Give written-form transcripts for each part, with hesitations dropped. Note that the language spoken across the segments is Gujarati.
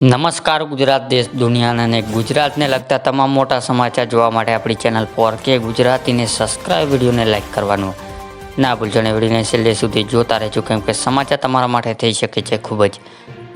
નમસ્કાર ગુજરાત દેશ દુનિયાના અને ગુજરાતને લગતા તમામ મોટા સમાચાર જોવા માટે આપણી ચેનલ પર કે ગુજરાતીને સબસ્ક્રાઇબ વિડીયોને લાઇક કરવાનું ના ભૂલજો ને વિડીયોને છેલ્લે સુધી જોતા રહેજો કેમ કે સમાચાર તમારા માટે થઈ શકે છે ખૂબ જ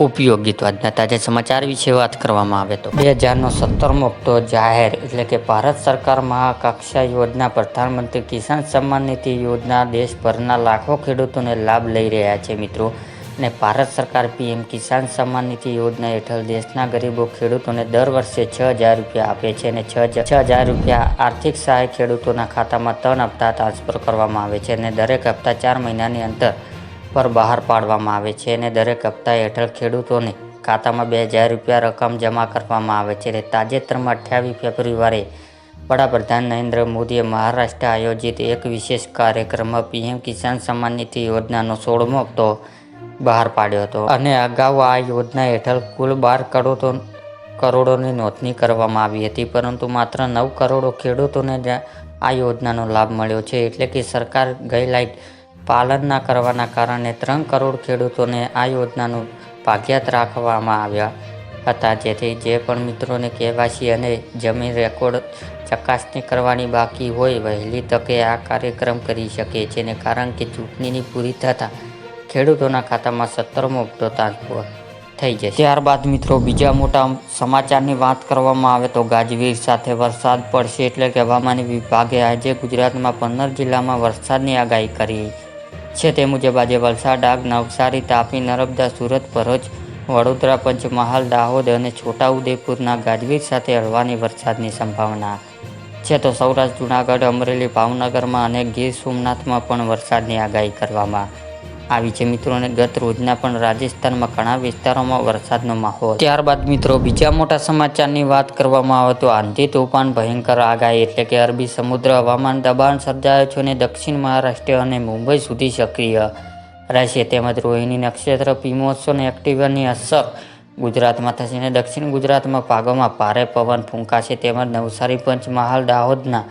ઉપયોગી. તો આજના તાજા સમાચાર વિશે વાત કરવામાં આવે તો 2017મો હપ્તો જાહેર એટલે કે ભારત સરકાર મહાકક્ષા યોજના પ્રધાનમંત્રી કિસાન સન્માન નિધિ યોજના દેશભરના લાખો ખેડૂતોને લાભ લઈ રહ્યા છે મિત્રો. અને ભારત સરકાર પીએમ કિસાન સન્માન નિધિ યોજના હેઠળ દેશના ગરીબો ખેડૂતોને દર વર્ષે 6,000 રૂપિયા આપે છે અને 6,000 રૂપિયા આર્થિક સહાય ખેડૂતોના ખાતામાં 3 હપ્તા ટ્રાન્સફર કરવામાં આવે છે અને દરેક હપ્તા 4 મહિનાની અંતર પર બહાર પાડવામાં આવે છે અને દરેક હપ્તા હેઠળ ખેડૂતોને ખાતામાં 2,000 રૂપિયા રકમ જમા કરવામાં આવે છે. તાજેતરમાં 28 ફેબ્રુઆરીએ વડાપ્રધાન નરેન્દ્ર મોદીએ મહારાષ્ટ્ર આયોજિત એક વિશેષ કાર્યક્રમમાં પીએમ કિસાન સન્માન નિધિ યોજનાનો 16મો હપ્તો બહાર પાડ્યો હતો અને અગાઉ આ યોજના હેઠળ કુલ 12 કરોડોની નોંધણી કરવામાં આવી હતી, પરંતુ માત્ર 9 કરોડ ખેડૂતોને આ યોજનાનો લાભ મળ્યો છે. એટલે કે સરકાર ગાઈડલાઈન પાલન ન કરવાના કારણે 3 કરોડ ખેડૂતોને આ યોજનાનું ભાગ્યાત રાખવામાં આવ્યા હતા. જેથી જે પણ મિત્રોને કેવાયસી અને જમીન રેકોર્ડ ચકાસણી કરવાની બાકી હોય વહેલી તકે આ કાર્યક્રમ કરી શકે છે ને કારણ કે ચૂંટણીની પૂરી થતાં ખેડૂતોના ખાતામાં 17મો હપ્તો ટ્રાન્સફર થઈ જશે. ત્યારબાદ મિત્રો બીજા મોટા સમાચારની વાત કરવામાં આવે તો ગાજવીજ સાથે વરસાદ પડશે એટલે કે હવામાન વિભાગે આજે ગુજરાતમાં 15 જિલ્લામાં વરસાદની આગાહી કરી છે. તે મુજબ આજે વલસાડ, ડાંગ, નવસારી, તાપી, નર્મદા, સુરત, ભરૂચ, વડોદરા, પંચમહાલ, દાહોદ અને છોટાઉદેપુરના ગાજવીજ સાથે હળવાની વરસાદની સંભાવના છે. તો સૌરાષ્ટ્ર, જૂનાગઢ, અમરેલી, ભાવનગરમાં અને ગીર સોમનાથમાં પણ વરસાદની આગાહી કરવામાં આવી છે મિત્રો. અને ગત રોજના પણ રાજસ્થાનમાં ઘણા વિસ્તારોમાં વરસાદનો માહોલ. ત્યારબાદ મિત્રો બીજા મોટા સમાચારની વાત કરવામાં આવે તો આંધી તોફાન ભયંકર આગાહી એટલે કે અરબી સમુદ્ર હવામાન દબાણ સર્જાયો છે અને દક્ષિણ મહારાષ્ટ્ર અને મુંબઈ સુધી સક્રિય રહેશે. તેમજ રોહિણી નક્ષત્ર પીમોન્સૂન એક્ટિવની અસર ગુજરાતમાં થશે અને દક્ષિણ ગુજરાતમાં ભાગોમાં ભારે પવન ફૂંકાશે. તેમજ નવસારી, પંચમહાલ, દાહોદના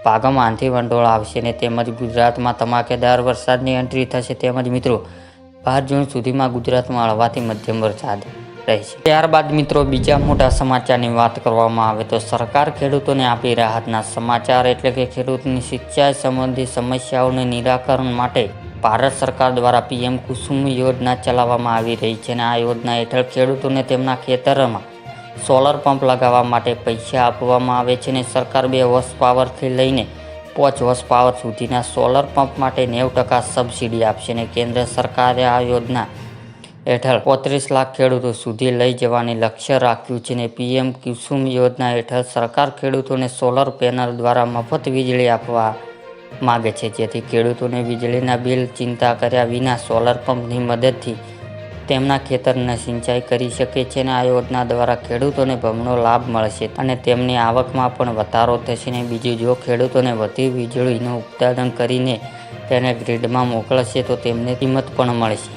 ભાગોમાં આંધી વંટોળ આવશે અને તેમજ ગુજરાતમાં ધમાકેદાર વરસાદની એન્ટ્રી થશે. તેમજ મિત્રો 12 જૂન સુધીમાં ગુજરાતમાં હળવાથી મધ્યમ વરસાદ રહેશે. ત્યારબાદ મિત્રો બીજા મોટા સમાચારની વાત કરવામાં આવે તો સરકાર ખેડૂતોને આપી રાહતના સમાચાર એટલે કે ખેડૂતની સિંચાઈ સંબંધી સમસ્યાઓને નિરાકરણ માટે ભારત સરકાર દ્વારા પીએમ કુસુમ યોજના ચલાવવામાં આવી રહી છે અને આ યોજના હેઠળ ખેડૂતોને તેમના ખેતરમાં સોલર પંપ લગાવવા માટે પૈસા આપવામાં આવે છે અને સરકાર 2 હોર્સ પાવરથી લઈને 5 હોર્સ પાવર સુધીના સોલર પંપ માટે 90% સબસિડી આપશે અને કેન્દ્ર સરકારે આ યોજના હેઠળ 35 લાખ ખેડૂતો સુધી લઈ જવાની લક્ષ્ય રાખ્યું છે અને પીએમ કુસુમ યોજના હેઠળ સરકાર ખેડૂતોને સોલર પેનલ દ્વારા મફત વીજળી આપવા માગે છે, જેથી ખેડૂતોને વીજળીના બિલ ચિંતા કર્યા વિના સોલર પંપની મદદથી તેમના ખેતરને સિંચાઈ કરી શકે છે અને આ યોજના દ્વારા ખેડૂતોને બમણો લાભ મળશે અને તેમની આવકમાં પણ વધારો થશે. અને બીજું, જો ખેડૂતોને વધુ વીજળીનું ઉત્પાદન કરીને તેને ગ્રીડમાં મોકલશે તો તેમને કિંમત પણ મળશે.